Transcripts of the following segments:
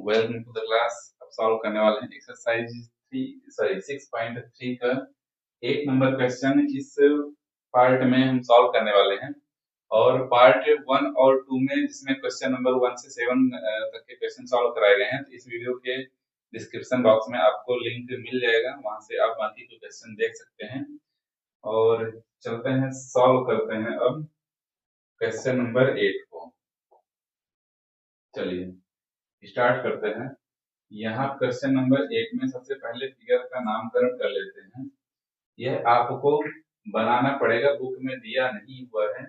Welcome to the class. अब solve करने वाले हैं एक्सरसाइज 6.3 का 1 नंबर क्वेश्चन। इस पार्ट में हम सॉल्व करने वाले हैं और पार्ट 1 और 2 में जिसमें क्वेश्चन नंबर 1 से 7 तक के क्वेश्चन सॉल्व कराए गए हैं, तो इस वीडियो के डिस्क्रिप्शन बॉक्स में आपको लिंक मिल जाएगा, वहां से आप बाकी के क्वेश्चन देख सकते हैं। और चलते हैं सॉल्व करते हैं अब क्वेश्चन नंबर 8 को। चलिए स्टार्ट करते हैं। यहाँ क्वेश्चन नंबर 8 में सबसे पहले फिगर का नामकरण कर लेते हैं। यह आपको बनाना पड़ेगा, बुक में दिया नहीं हुआ है।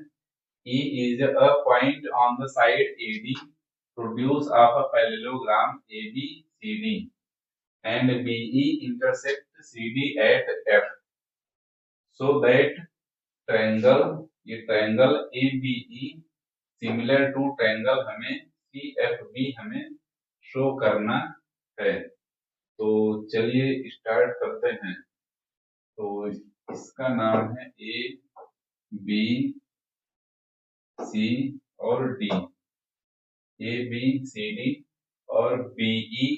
E is a point on the side AD produce of a parallelogram ABCD and BE intersect CD at F so that triangle, ये triangle ABE similar to triangle हमें CFB हमें शो करना है। तो चलिए स्टार्ट करते हैं। तो इसका नाम है ए बी सी और D. A B C D और बीई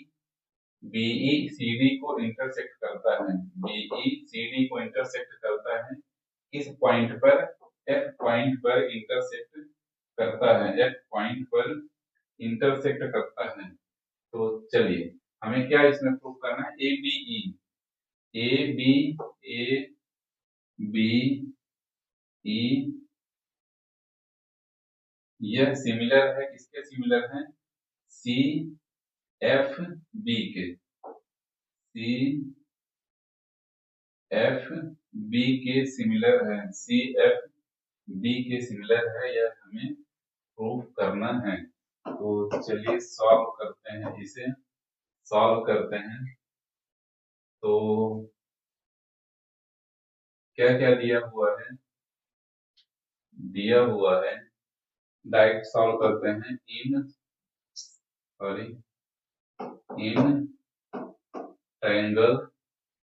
सी डी को इंटरसेक्ट करता है। बीई सी डी को इंटरसेक्ट करता है किस पॉइंट पर? एफ पॉइंट पर इंटरसेक्ट करता है। एफ पॉइंट पर इंटरसेक्ट करता है। तो चलिए हमें क्या इसमें प्रूव करना है? ए बी ई यह सिमिलर है, किसके सिमिलर है? सी एफ बी के। सी एफ बी के सिमिलर है। सी एफ बी के सिमिलर है, यह हमें प्रूव करना है। तो चलिए सॉल्व करते हैं, इसे सॉल्व करते हैं। तो क्या क्या दिया हुआ है? दिया हुआ है, डायरेक्ट सॉल्व करते हैं। इन ट्रायंगल,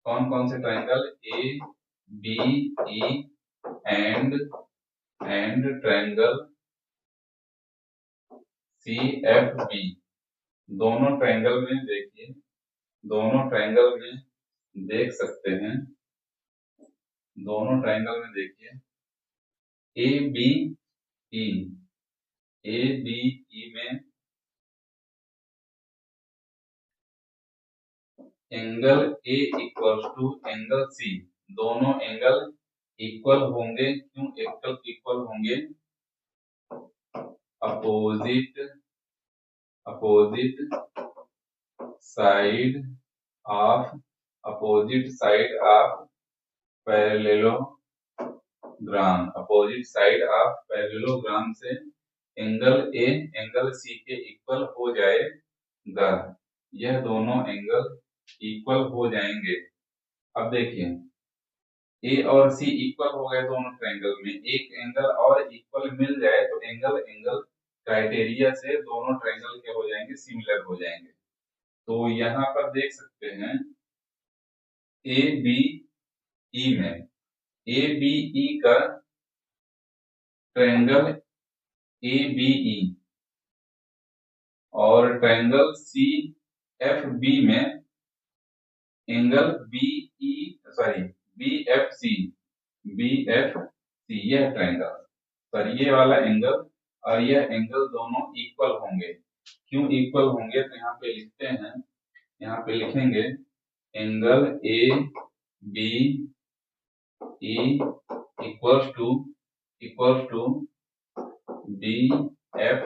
कौन कौन से triangle? A B E and triangle C F B. दोनों ट्रायंगल में देखिए, दोनों ट्रायंगल में देख सकते हैं, दोनों ट्रायंगल में देखिए ए बी ई में angle A equal to angle C. दोनों एंगल इक्वल होंगे। क्यों इक्वल होंगे? Opposite side of parallelogram. Opposite side of parallelogram से एंगल ए एंगल सी के इक्वल हो जाएगा। यह दोनों एंगल इक्वल हो जाएंगे। अब देखिए ए और सी इक्वल हो गए दोनों ट्रायंगल में, एक एंगल और इक्वल मिल जाए तो एंगल क्राइटेरिया से दोनों ट्रायंगल के हो जाएंगे, सिमिलर हो जाएंगे। तो यहाँ पर देख सकते हैं ए बी ई में ए बी ई का ट्रायंगल ए बी ई और ट्रायंगल सी एफ बी में एंगल बी एफ सी यह ट्रायंगल पर ये वाला एंगल और यह एंगल दोनों इक्वल होंगे। क्यों इक्वल होंगे? तो यहाँ पे लिखते हैं, यहाँ पे लिखेंगे angle A B E equal to B F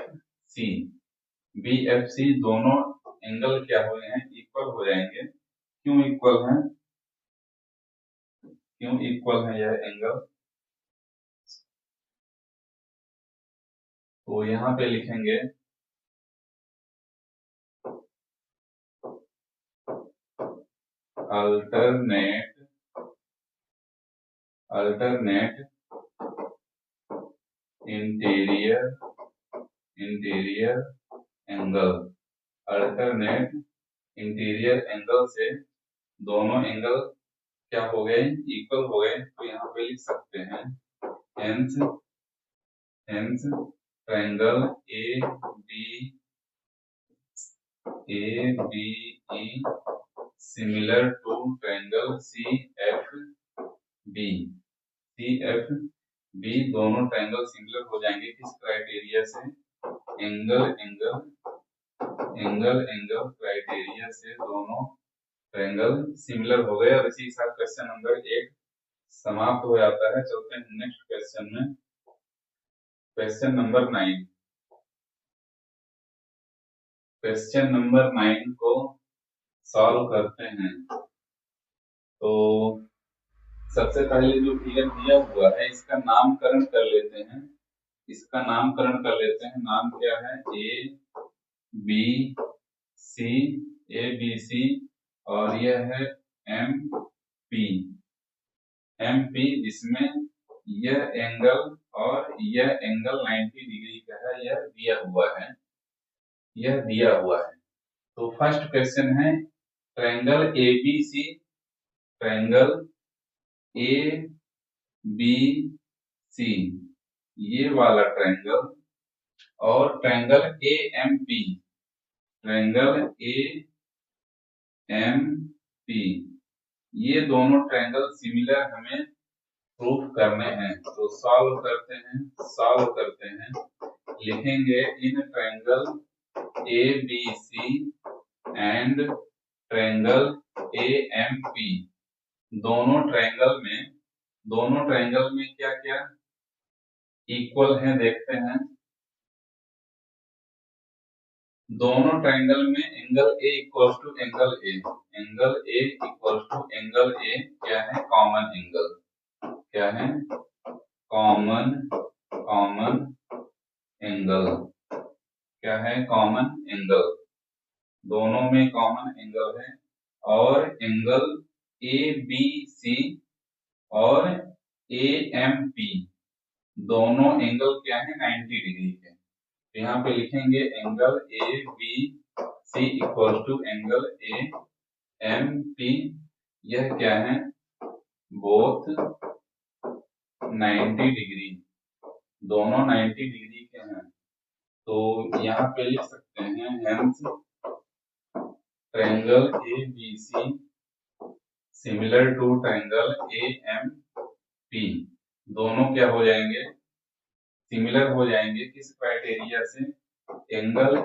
C. दोनों एंगल क्या हो गए हैं? इक्वल हो जाएंगे। क्यों इक्वल है? यह एंगल? तो यहाँ पे लिखेंगे alternate interior angle. Alternate interior angle से दोनों एंगल क्या हो गए? इक्वल हो गए। तो यहाँ पे लिख सकते हैं hence triangle A B ABE similar to triangle CFB। CFB दोनों ट्रायंगल सिमिलर हो जाएंगे किस क्राइटेरिया से? एंगल एंगल क्राइटेरिया से दोनों ट्रायंगल सिमिलर हो गए। और इसी के साथ क्वेश्चन नंबर 1 समाप्त हो जाता है। चलते हैं नेक्स्ट क्वेश्चन में। Question number 9। क्वेश्चन नंबर 9 को सॉल्व करते हैं। तो सबसे पहले जो फिगर दिया हुआ है इसका नामकरण कर लेते हैं। इसका नामकरण कर लेते हैं। नाम क्या है? ए बी सी और यह है एम पी जिसमें यह एंगल और यह एंगल 90 डिग्री का है। यह दिया हुआ है। तो फर्स्ट क्वेश्चन है triangle ABC, triangle A B C ये वाला ट्रायंगल और triangle A M P, triangle A M P ये दोनों ट्रायंगल सिमिलर हमें प्रूफ करने हैं। तो सॉल्व करते हैं। लिखेंगे in triangle A B C and triangle A M P दोनों ट्रायंगल में क्या क्या इक्वल है देखते हैं। दोनों ट्रायंगल में angle A equal to angle A, क्या है? Common angle. क्या है? Common angle. क्या है? Common angle. दोनों में कॉमन एंगल है। और एंगल ए बी सी और ए एम पी दोनों एंगल क्या है? 90 डिग्री के। तो यहाँ पे लिखेंगे angle A B C equal to angle A M P. यह क्या है? बोथ 90 डिग्री, दोनों 90 डिग्री के हैं। तो यहाँ पे लिख सकते हैं hence triangle A B C similar to triangle A M P दोनों क्या हो जाएंगे? सिमिलर हो जाएंगे। किस क्राइटेरिया से? एंगल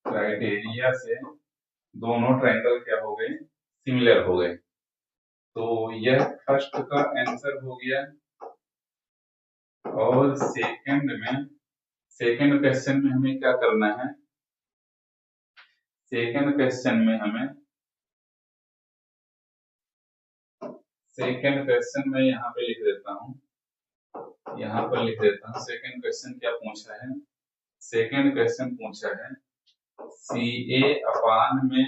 क्राइटेरिया से दोनों ट्रायंगल क्या हो गए? सिमिलर हो गए। तो यह फर्स्ट का आंसर हो गया। और सेकंड क्वेश्चन में हमें क्या करना है? सेकंड क्वेश्चन में यहाँ पे लिख देता हूँ। सेकंड क्वेश्चन क्या पूछा है? सेकंड क्वेश्चन पूछा है सी ए अपान में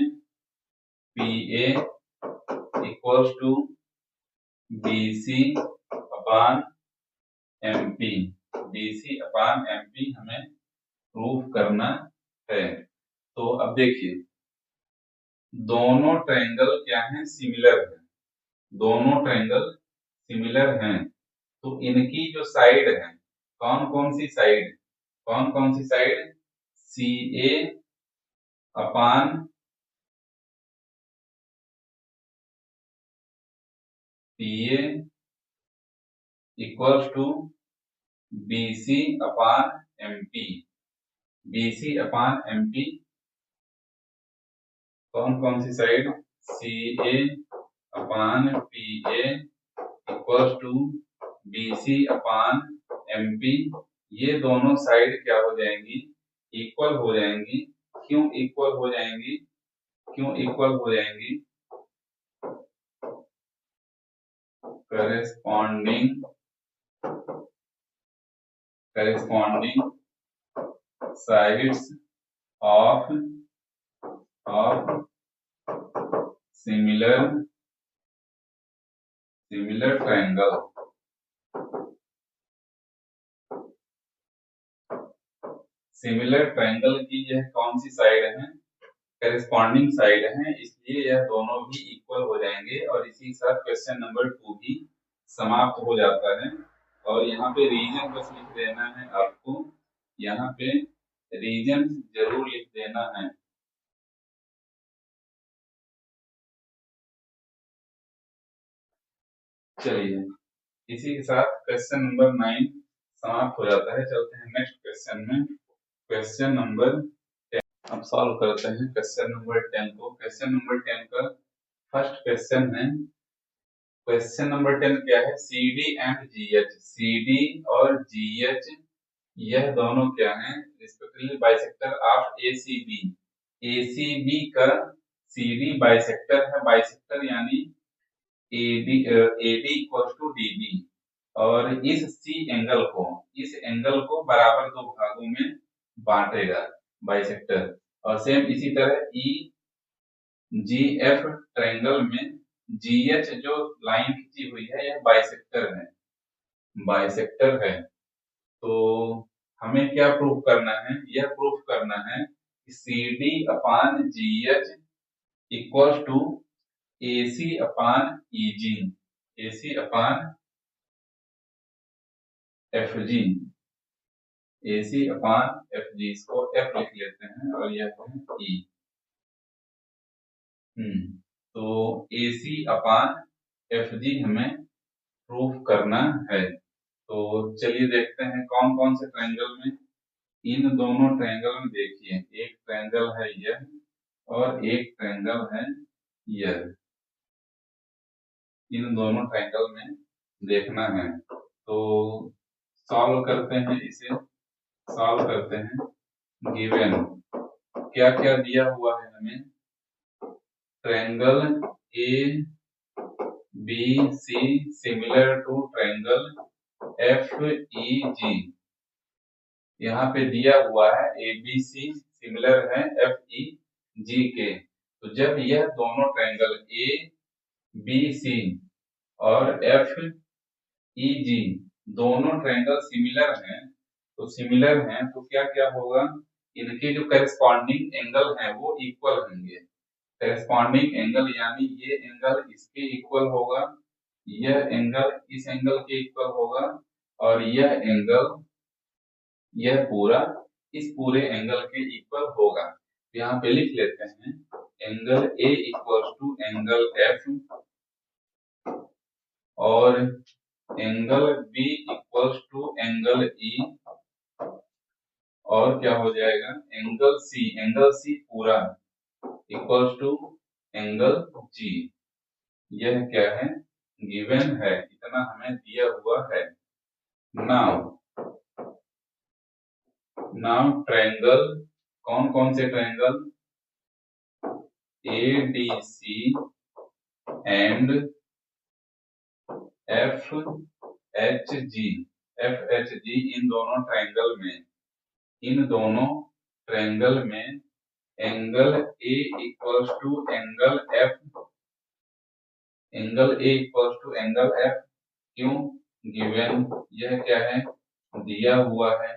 P A equals to B C upon M P. हमें प्रूफ करना है। तो अब देखिए दोनों ट्रायंगल क्या है? सिमिलर है। दोनों ट्रायंगल सिमिलर हैं। तो इनकी जो साइड है कौन कौन सी side? C A upon P A equals to B C upon M P. कौन कौन सी side? C A upon P A equals to B C upon M P. ये दोनों साइड क्या हो जाएंगी? इक्वल हो जाएंगी। क्यों इक्वल हो जाएंगी? corresponding sides of similar triangle। Similar triangle की यह कौन सी साइड है? करेस्पॉन्डिंग साइड है। इसलिए यह दोनों भी इक्वल हो जाएंगे। और इसी के साथ क्वेश्चन नंबर 2 भी समाप्त हो जाता है। और यहाँ पे रीजन बस लिख देना है आपको। यहाँ पे रीजन जरूर लिख देना है। चलिए, इसी के साथ क्वेश्चन नंबर 9 समाप्त हो जाता है। चलते हैं नेक्स्ट क्वेश्चन में। क्वेश्चन नंबर 10 अब सॉल्व करते हैं क्वेश्चन नंबर 10 को। क्वेश्चन नंबर 10 का फर्स्ट क्वेश्चन है। क्वेश्चन नंबर 10 क्या है? C D and G H. C D और जी एच यह दोनों क्या हैं? Respectively bisector of A C B. A C B का सी डी बाइसेक्टर है। बाइसेक्टर यानी एडी इक्वल टू डीबी। और इस एंगल को बराबर दो भागों में बांटेगा बाइसेक्टर। और सेम इसी तरह ई जी एफ ट्रायंगल में जी एच जो लाइन खींची हुई है यह बाइसेक्टर है। तो हमें क्या प्रूफ करना है? यह प्रूफ करना है कि C D upon G H equal to A C upon E G. A C upon F G. A C upon F G, इसको एफ लिख लेते हैं और यह है ई। तो ए सी अपान एफ जी हमें प्रूफ करना है। तो चलिए देखते हैं कौन कौन से ट्रायंगल में। इन दोनों ट्रायंगल में देखिए, एक ट्रायंगल है यह और एक ट्रायंगल है यह। इन दोनों ट्रायंगल में देखना है। तो सॉल्व करते हैं इसे। सॉल्व करते हैं। गिवन क्या क्या दिया हुआ है हमें? Triangle A B C similar to triangle F E G. यहाँ पे दिया हुआ है ए बी सी सिमिलर है एफ ई जी के। तो जब यह दोनों ट्रायंगल ए बी सी और एफ ई जी दोनों ट्रायंगल सिमिलर हैं तो क्या क्या होगा? इनके जो करेस्पॉन्डिंग एंगल हैं वो इक्वल होंगे। करेस्पॉन्डिंग एंगल यानी ये एंगल इसके इक्वल होगा, यह एंगल इस एंगल के इक्वल होगा और यह एंगल यह पूरा इस पूरे एंगल के इक्वल होगा। यहाँ पे लिख लेते हैं angle A equal to angle F और angle B equal to angle E और क्या हो जाएगा? एंगल सी पूरा इक्वल टू एंगल जी। यह क्या है? गिवन है, इतना हमें दिया हुआ है। नाउ ट्रायंगल, कौन कौन से triangle? A D C and F H G. इन दोनों ट्रायंगल में angle A equal to angle F. क्यों? गिवन, यह क्या है? दिया हुआ है।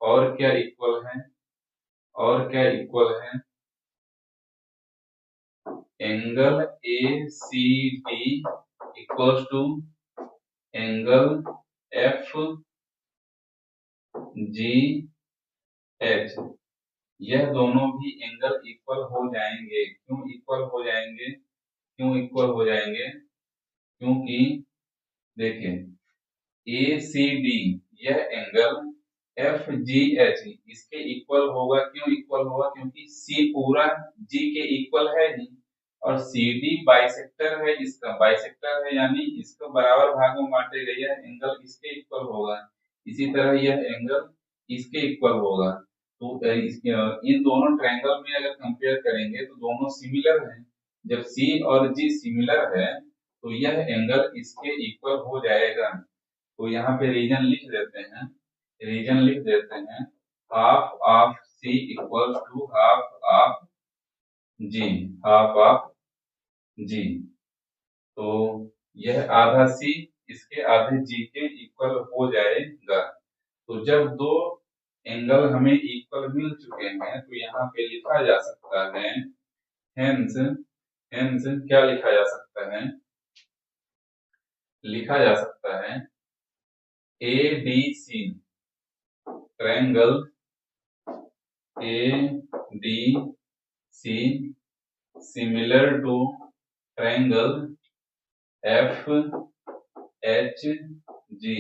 और क्या इक्वल है? Angle A C D equal to angle F G H. यह दोनों भी एंगल इक्वल हो जाएंगे। क्यों इक्वल हो जाएंगे? क्योंकि देखिए ए सी डी यह एंगल एफ जी एच इसके इक्वल होगा। क्यों इक्वल होगा? क्योंकि सी पूरा जी के इक्वल है ही और सी डी बाइसेक्टर है, इसका बाइसेक्टर है यानी इसको बराबर भागों में बांटेगा। यह एंगल इसके इक्वल होगा, इसी तरह यह एंगल इसके इक्वल होगा। तो इन दोनों ट्रायंगल में अगर कंपेयर करेंगे तो दोनों सिमिलर हैं। जब सी और जी सिमिलर है तो यह एंगल इसके इक्वल हो जाएगा। तो यहाँ पे रीजन लिख देते हैं half of C equal to half of G. तो यह आधा सी इसके आधे जी के इक्वल हो जाएगा। तो जब दो एंगल हमें इक्वल मिल चुके हैं तो यहाँ पे लिखा जा सकता है हेंस क्या लिखा जा सकता है? लिखा जा सकता है A D C triangle A D C similar to triangle F H G.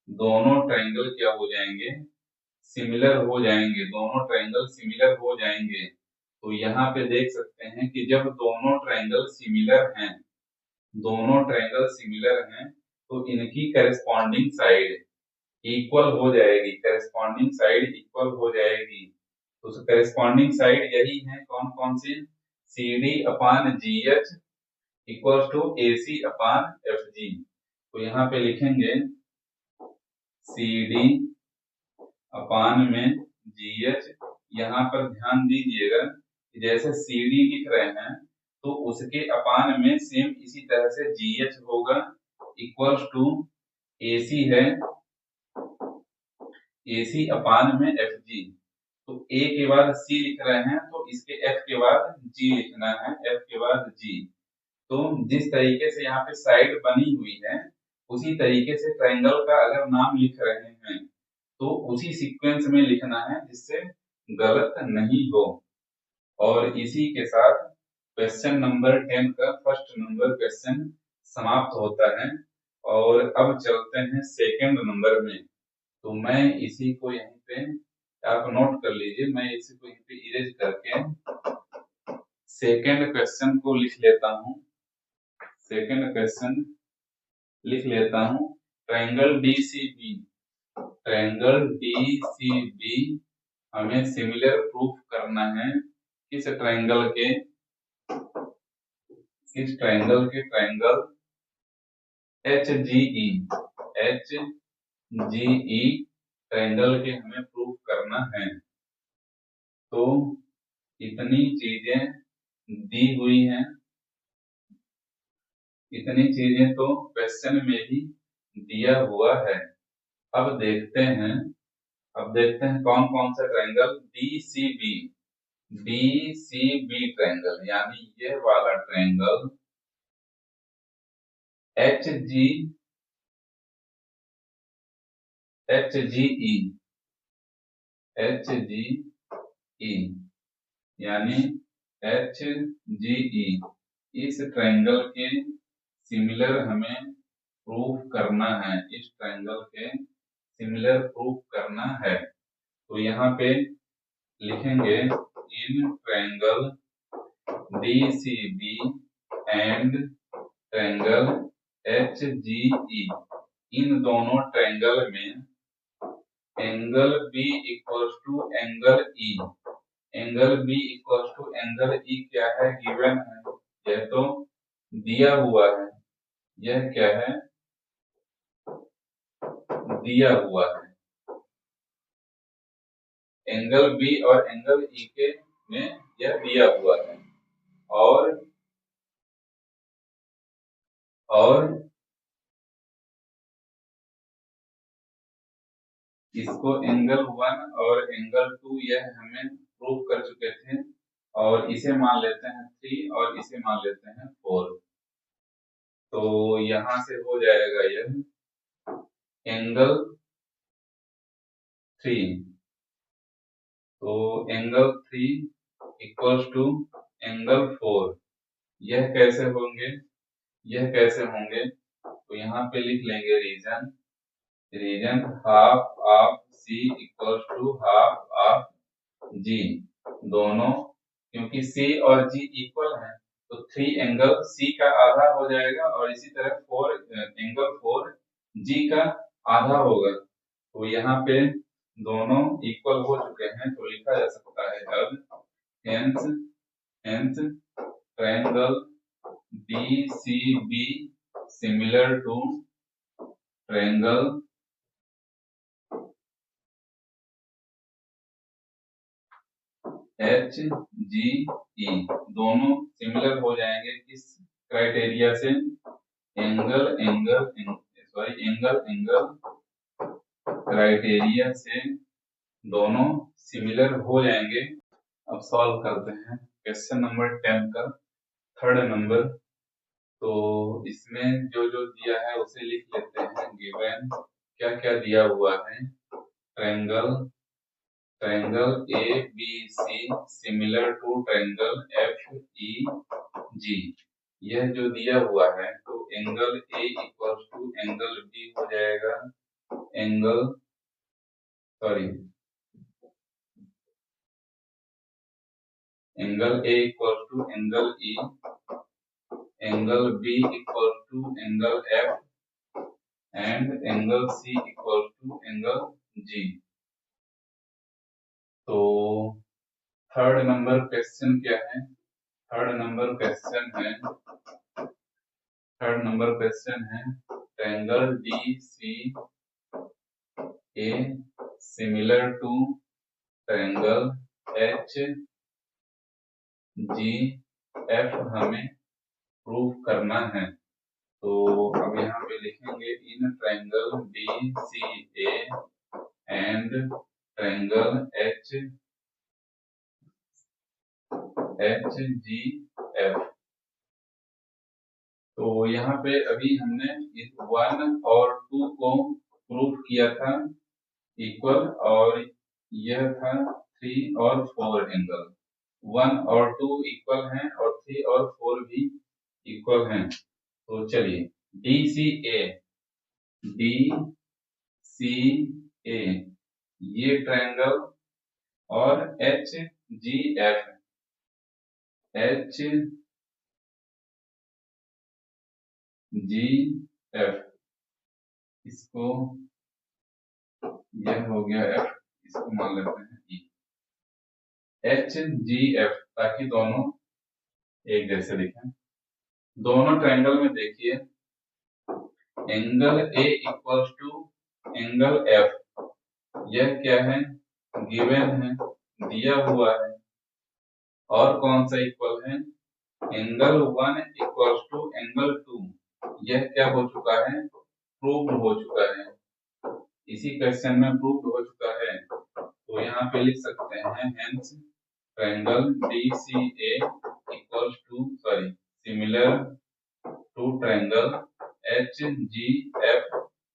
दोनों ट्रायंगल क्या हो जाएंगे, सिमिलर हो जाएंगे, दोनों ट्रायंगल सिमिलर हो जाएंगे। तो यहाँ पे देख सकते हैं कि जब दोनों ट्रायंगल सिमिलर हैं, दोनों ट्रायंगल सिमिलर हैं तो इनकी करेस्पॉन्डिंग साइड इक्वल हो जाएगी, करेस्पॉन्डिंग साइड इक्वल हो जाएगी। तो करेस्पॉन्डिंग साइड यही है, कौन कौन सी, C D upon G H equal to A C upon F G. तो यहाँ पे लिखेंगे सी डी अपान में जी एच। यहाँ पर ध्यान दीजिएगा कि जैसे सी डी लिख रहे हैं तो उसके अपान में सेम इसी तरह से जी एच होगा इक्वल्स टू ए सी है, ए सी अपान में एफ जी। तो ए के बाद सी लिख रहे हैं तो इसके एफ के बाद जी लिखना है, एफ के बाद जी। तो जिस तरीके से यहाँ पे साइड बनी हुई है उसी तरीके से ट्रायंगल का अगर नाम लिख रहे हैं तो उसी सीक्वेंस में लिखना है जिससे गलत नहीं हो। और इसी के साथ क्वेश्चन नंबर 10 का फर्स्ट नंबर क्वेश्चन समाप्त होता है। और अब चलते हैं सेकंड नंबर में। तो मैं इसी को यहीं पे आप नोट कर लीजिए, मैं इसी को यहीं पे इरेज करके सेकंड क्वेश्चन को लिख लेता हूँ। सेकंड क्वेश्चन लिख लेता हूँ, ट्रायंगल डीसीबी, ट्रायंगल डीसीबी हमें सिमिलर प्रूफ करना है किस ट्रायंगल के, किस ट्रायंगल के, triangle H G E, H G ई ट्रायंगल के हमें प्रूफ करना है। तो इतनी चीजें दी हुई हैं, इतनी चीजें तो क्वेश्चन में ही दिया हुआ है। अब देखते हैं, अब देखते हैं कौन कौन सा ट्रायंगल डीसीबी, डीसीबी ट्रायंगल यानी ये वाला triangle H G, H G E, H G E यानी एच जी ई, इस ट्रायंगल के सिमिलर हमें प्रूफ करना है, इस ट्रायंगल के सिमिलर प्रूफ करना है। तो यहाँ पे लिखेंगे in triangle DCB and triangle H G E, इन दोनों ट्रायंगल में angle B equals to angle E, angle B equals to angle E क्या है, गिवन है, यह तो दिया हुआ है, यह क्या है, दिया हुआ है। एंगल बी और एंगल ई के में यह दिया हुआ है। और इसको एंगल 1 और एंगल 2 यह हमें प्रूव कर चुके थे। और इसे मान लेते हैं 3 और इसे मान लेते हैं 4। तो यहां से हो जाएगा यह एंगल 3, तो एंगल 3 इक्वल्स टू एंगल 4। यह कैसे होंगे, यह कैसे होंगे, तो यहाँ पे लिख लेंगे reason, reason half of C equals to half of G. दोनों क्योंकि सी और जी इक्वल है तो 3 एंगल सी का आधा हो जाएगा और इसी तरह 4 एंगल 4 जी का आधा होगा। तो यहाँ पे दोनों इक्वल हो चुके हैं तो लिखा जा सकता है अब hence, hence triangle DCB similar to triangle H G E. दोनों सिमिलर हो जाएंगे किस क्राइटेरिया से, angle angle sorry angle angle criteria से दोनों सिमिलर हो जाएंगे। अब सॉल्व करते हैं क्वेश्चन नंबर 10 का थर्ड नंबर। तो इसमें जो जो दिया है उसे लिख लेते हैं, गिवन क्या क्या दिया हुआ है। Triangle ABC similar to triangle FEG, यह जो दिया हुआ है तो angle A equals to angle B हो जाएगा, angle A equals to angle E, angle B equals to angle F and angle C equals to angle G। तो third number question क्या है? थर्ड नंबर क्वेश्चन है triangle DCA similar to triangle HGF हमें prove करना है। तो अब यहाँ पे लिखेंगे in triangle DCA and triangle HGF। तो यहाँ पे अभी हमने इस 1 और 2 को प्रूव किया था इक्वल, और यह था 3 और 4 एंगल। 1 और 2 इक्वल हैं और 3 और 4 भी इक्वल हैं। तो चलिए DCA ये ट्रायंगल और HGF इसको, यह हो गया F, इसको मान लेते हैं E। HGF ताकि दोनों एक जैसे दिखें। दोनों ट्रायंगल में देखिए angle A equals to angle F, यह क्या है? गिवन है, दिया हुआ है। और कौन सा इक्वल है? एंगल 1 इक्वल्स टू एंगल 2, यह क्या हो चुका है? प्रूव्ड हो चुका है, इसी क्वेश्चन में प्रूव्ड हो चुका है। तो यहाँ पे लिख सकते हैं hence triangle DCA equals to similar to triangle HGF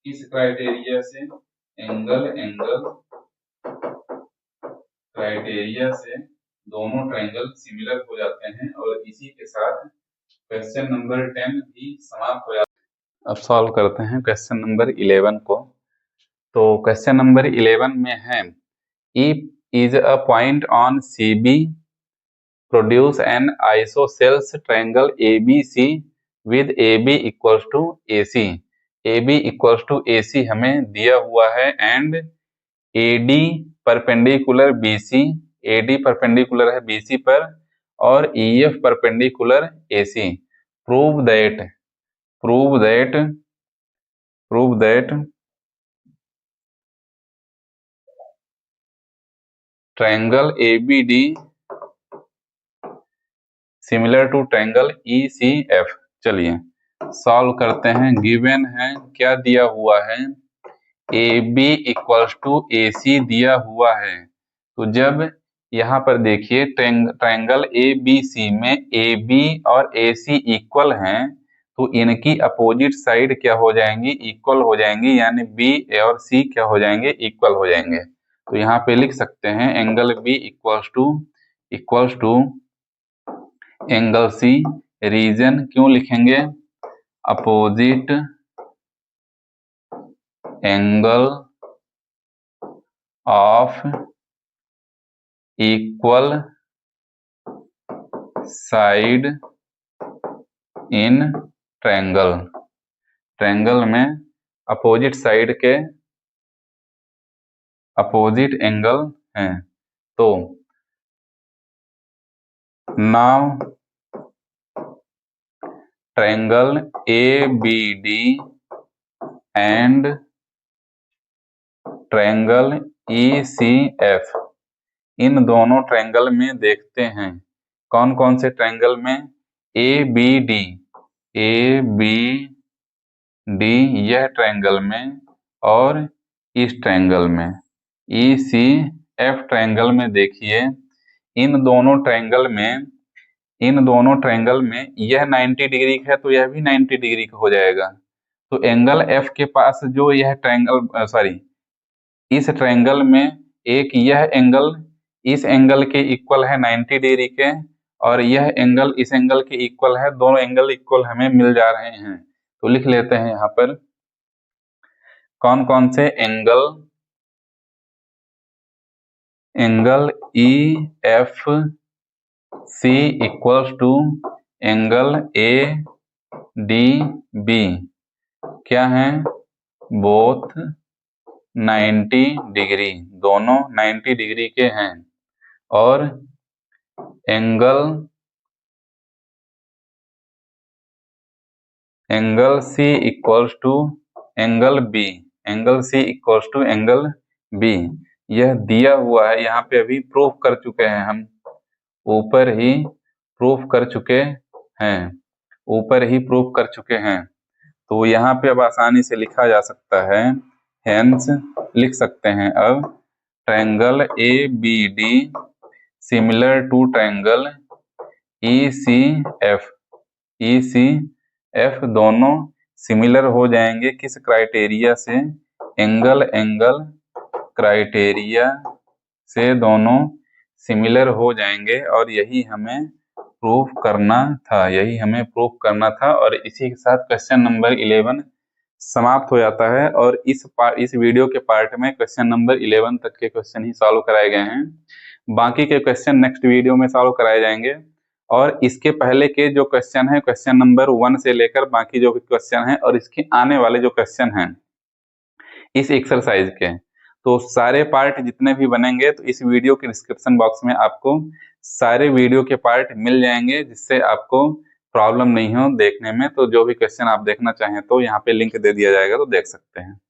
किस क्राइटेरिया से? एंगल क्राइटेरिया से दोनों ट्रायंगल सिमिलर हो जाते हैं। और इसी के साथ क्वेश्चन नंबर 10 भी समाप्त हो जाता है। अब सॉल्व करते हैं क्वेश्चन नंबर 11 को। तो क्वेश्चन नंबर 11 में है If is a point on CB produce an isosceles triangle ABC with AB equals to AC। AB equals to AC हमें दिया हुआ है and AD perpendicular BC, AD perpendicular है BC पर और EF perpendicular AC। Prove that triangle ABD similar to triangle ECF। चलिए solve करते हैं। गिवन है, क्या दिया हुआ है? AB इक्वल्स टू AC दिया हुआ है। तो जब यहाँ पर देखिए ट्रायंगल ABC में AB और AC इक्वल हैं तो इनकी अपोजिट साइड क्या हो जाएंगी? इक्वल हो जाएंगी, यानी B और C क्या हो जाएंगे? इक्वल हो जाएंगे। तो यहाँ पे लिख सकते हैं angle B equals to angle C। Reason क्यों लिखेंगे? Opposite angle of equal side in triangle में अपोजिट साइड के अपोजिट एंगल हैं। तो now triangle ABD and triangle ECF, इन दोनों ट्रायंगल में देखते हैं कौन कौन से ट्रायंगल में? ABD यह ट्रायंगल में और इस ट्रायंगल में। ECF ट्रायंगल में देखिए इन दोनों ट्रायंगल में यह 90 डिग्री का है तो यह भी 90 डिग्री का हो जाएगा। तो एंगल F के पास जो यह ट्रायंगल इस ट्रायंगल में एक यह एंगल इस एंगल के इक्वल है 90 डिग्री के, और यह एंगल इस एंगल के इक्वल है, दोनों एंगल इक्वल हमें मिल जा रहे हैं। तो लिख लेते हैं यहाँ पर कौन कौन से angle E F C equals to angle A D B क्या है, बोथ 90 डिग्री, दोनों 90 डिग्री के हैं। और angle C equals to angle B, angle C equals to angle B, यह दिया हुआ है, यहाँ पे अभी प्रूफ कर चुके हैं हम, ऊपर ही प्रूफ कर चुके हैं, ऊपर ही प्रूफ कर चुके हैं। तो यहाँ पे अब आसानी से लिखा जा सकता है, हेंस लिख सकते हैं अब triangle A B D similar to triangle E C F दोनों सिमिलर हो जाएंगे किस क्राइटेरिया से, एंगल क्राइटेरिया से दोनों सिमिलर हो जाएंगे। और यही हमें प्रूफ करना था, और इसी के साथ क्वेश्चन नंबर 11 समाप्त हो जाता है। और इस वीडियो के पार्ट में क्वेश्चन नंबर 11 तक के क्वेश्चन ही सॉल्व कराए गए हैं, बाकी के क्वेश्चन नेक्स्ट वीडियो में सॉल्व कराए जाएंगे। और इसके पहले के जो क्वेश्चन है, क्वेश्चन नंबर 1 से लेकर बाकी जो क्वेश्चन है और इसके आने वाले जो क्वेश्चन हैं इस एक्सरसाइज के, तो सारे पार्ट जितने भी बनेंगे तो इस वीडियो के डिस्क्रिप्शन बॉक्स में आपको सारे वीडियो के पार्ट मिल जाएंगे, जिससे आपको प्रॉब्लम नहीं हो देखने में। तो जो भी क्वेश्चन आप देखना चाहें तो यहाँ पे लिंक दे दिया जाएगा, तो देख सकते हैं।